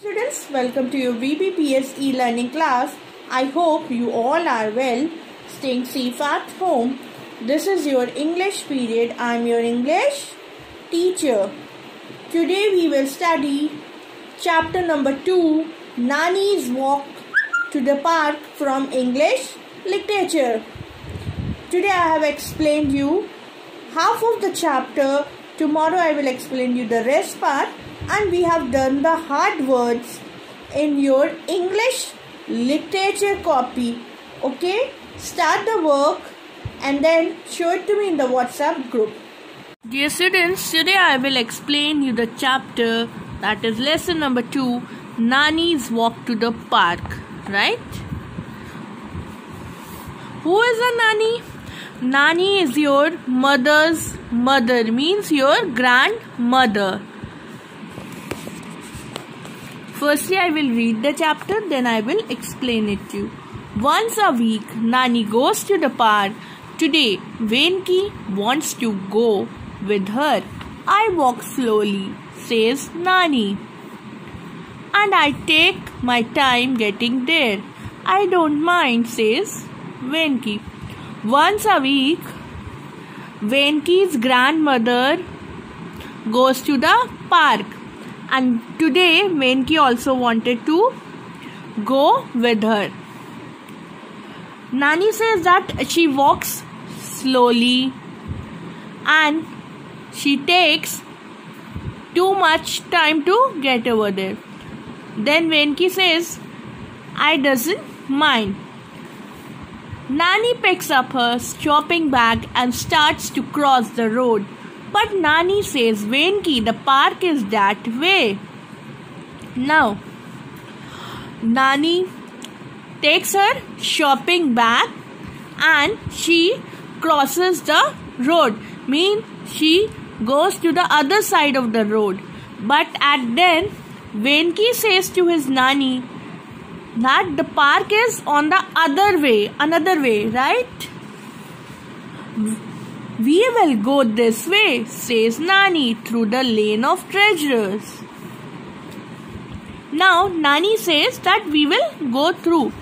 Students, welcome to your VBPS e-learning class. I hope you all are well, staying safe at home. This is your English period. I am your English teacher. Today we will study chapter number 2, Nani's Walk to the Park from English Literature. Today I have explained you half of the chapter. Tomorrow I will explain you the rest part. And we have done the hard words in your English literature copy. Okay, start the work and then show it to me in the WhatsApp group. Dear students, today I will explain you the chapter, that is lesson number 2, Nani's Walk to the Park. Right? Who is a Nani? Nani is your mother's mother, means your grandmother. Firstly, I will read the chapter, then I will explain it to you. Once a week, Nani goes to the park. Today, Venki wants to go with her. I walk slowly, says Nani. And I take my time getting there. I don't mind, says Venki. Once a week, Venki's grandmother goes to the park. And today, Venki also wanted to go with her. Nani says that she walks slowly and she takes too much time to get over there. Then Venki says, I doesn't mind. Nani picks up her shopping bag and starts to cross the road. But Nani says, Venki, the park is that way. Now, Nani takes her shopping bag and she crosses the road. Means she goes to the other side of the road. But then, Venki says to his Nani that the park is on the other way, another way, right? We will go this way, says Nani, through the lane of treasures. Now, Nani says that we will go through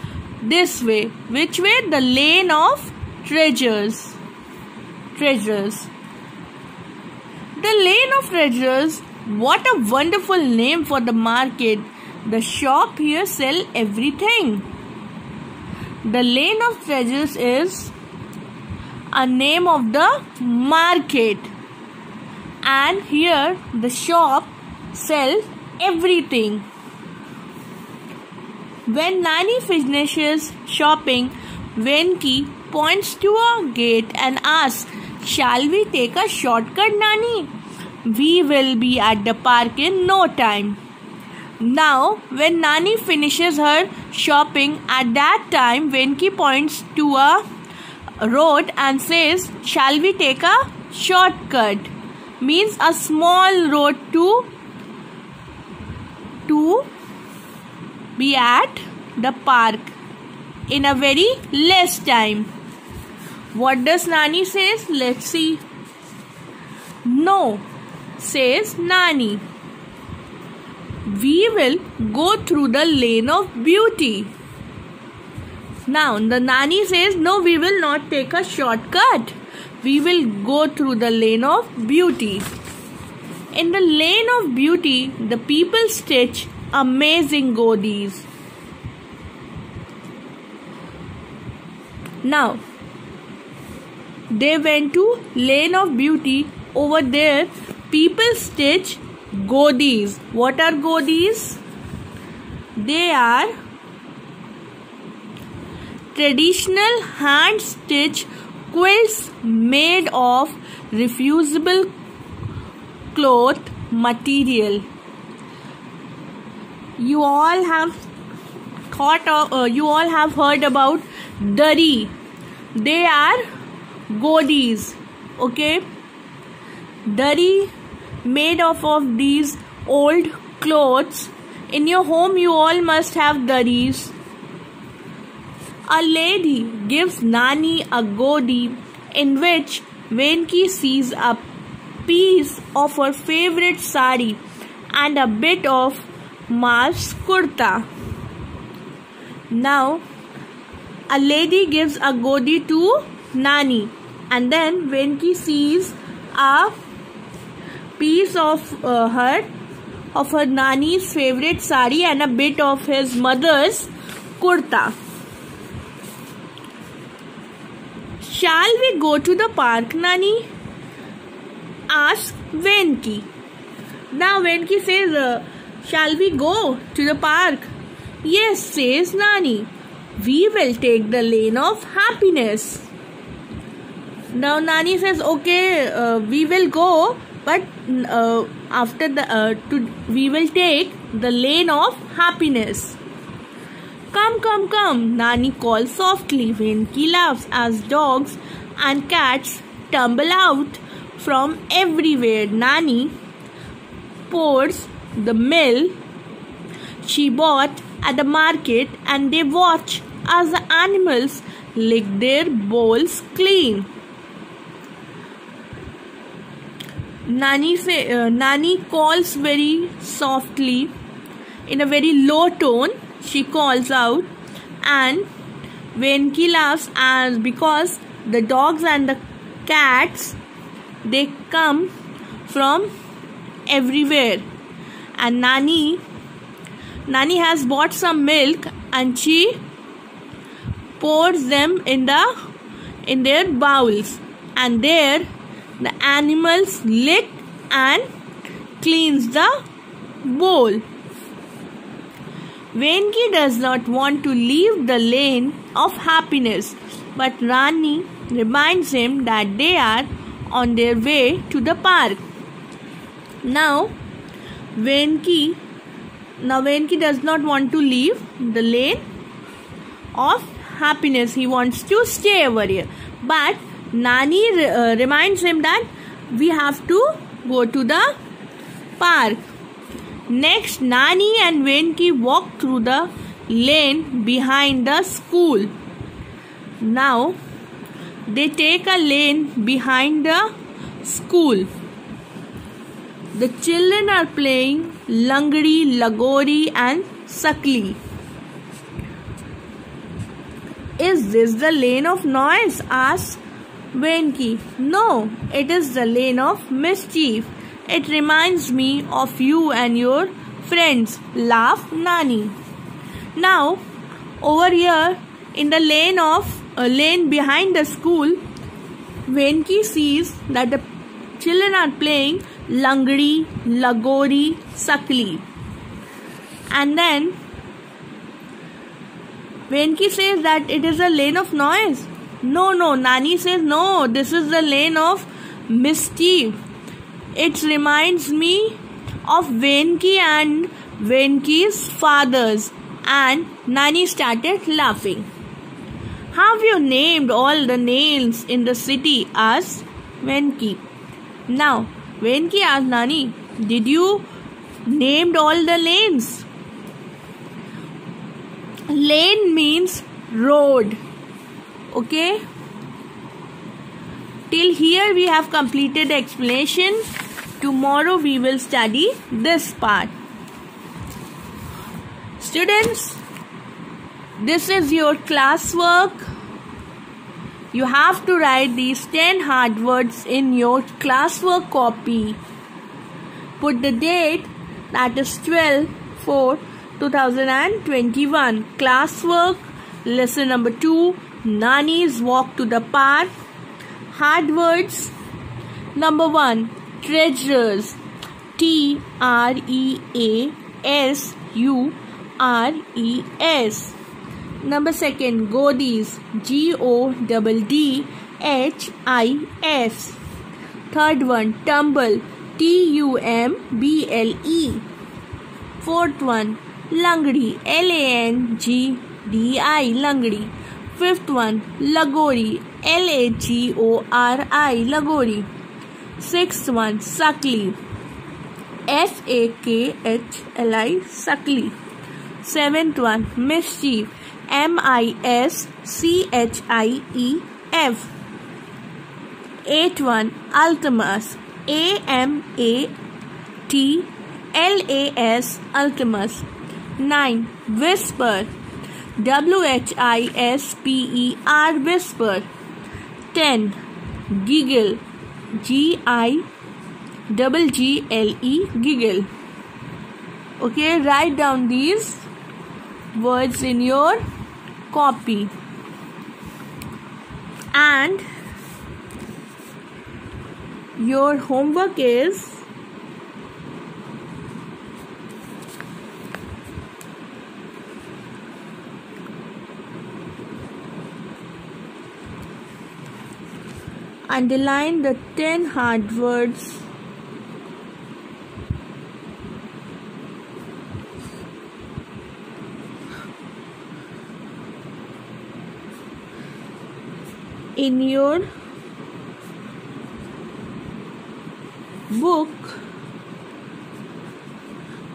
this way. Which way? The lane of treasures. Treasures. The lane of treasures. What a wonderful name for the market. The shop here sells everything. The lane of treasures is a name of the market, and here the shop sells everything. When Nani finishes shopping, Venki points to a gate and asks, shall we take a shortcut, Nani? We will be at the park in no time. Now, when Nani finishes her shopping, at that time Venki points to a road and says, shall we take a shortcut? Means a small road to be at the park in a very less time. What does Nani says? Let's see. No, says Nani. We will go through the lane of beauty. Now, the Nani says, no, we will not take a shortcut. We will go through the lane of beauty. In the lane of beauty, the people stitch amazing goodies. Now, they went to lane of beauty. Over there, people stitch goodies. What are goodies? They are traditional hand-stitched quilts made of reusable cloth material. You all have heard about dari. They are goodies. Okay, dari made of these old clothes. In your home, you all must have daris. A lady gives Nani a godi in which Venki sees a piece of her favorite sari and a bit of Mars kurta. Now a lady gives a godi to Nani, and then Venki sees a piece of her Nani's favorite sari and a bit of his mother's kurta. Shall we go to the park, Nani? Asks Venki. Now Venki says, shall we go to the park? Yes, says Nani. We will take the lane of happiness. Now Nani says, okay, we will go, but we will take the lane of happiness. Come, come, come, Nani calls softly. Venki laughs as dogs and cats tumble out from everywhere. Nani pours the milk she bought at the market, and they watch as the animals lick their bowls clean. Nani calls very softly in a very low tone. She calls out, and Venki laughs as because the dogs and the cats, they come from everywhere, and Nani has bought some milk and she pours them in their bowls, and there the animals lick and cleans the bowl. Venki does not want to leave the lane of happiness, but Nani reminds him that they are on their way to the park. Now Venki does not want to leave the lane of happiness. He wants to stay over here. But Nani reminds him that we have to go to the park. Next, Nani and Venki walk through the lane behind the school. Now, they take a lane behind the school. The children are playing Langdi, Lagori and Sakli. Is this the lane of noise? Asks Venki. No, it is the lane of mischief. It reminds me of you and your friends. Laugh Nani. Now, over here in the lane behind the school, Venki sees that the children are playing Langdi, Lagori, Sakli. And then Venki says that it is a lane of noise. No, Nani says no, this is the lane of mischief. It reminds me of Venki and Venki's fathers. And Nani started laughing. Have you named all the nails in the city? Asked Venki. Now Venki asked Nani, did you named all the lanes? Lane means road. Okay. Till here we have completed the explanation. Tomorrow we will study this part. Students, this is your classwork. You have to write these 10 hard words in your classwork copy. Put the date, that is 12/4/2021. Classwork, lesson number 2, Nani's walk to the park. Hard words. Number 1, treasures. TREASURES. Number 2, godis. GODDHIS. Third one, tumble. TUMBLE. Fourth one, Langdi. LANGDI. Langdi. Fifth one, Lagori. LAGORI. Lagori. Sixth one, Sakli. SAKHLI. Sakli. Seventh one, mischief. MISCHIEF. Eighth one, Altamas. LAS Alchemist. 9. Whisper, WHISPER Whisper. 10. Giggle, GIGGLE Giggle. Okay, write down these words in your copy. And your homework is underline the 10 hard words in your book,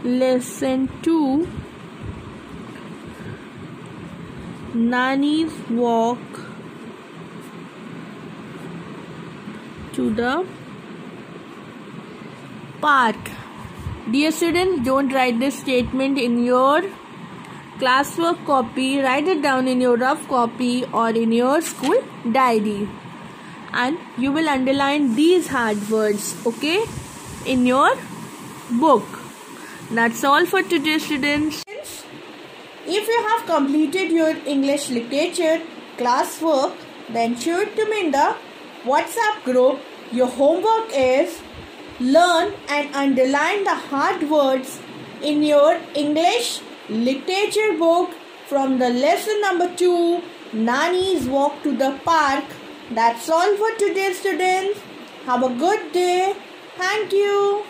lesson 2, Nani's walk to the park. Dear students, don't write this statement in your classwork copy. Write it down in your rough copy or in your school diary. And you will underline these hard words, okay, in your book. That's all for today, students. If you have completed your English literature classwork, then share it to me in the WhatsApp group. Your homework is learn and underline the hard words in your English literature book from the lesson number 2, Nani's walk to the park. That's all for today, students. Have a good day. Thank you.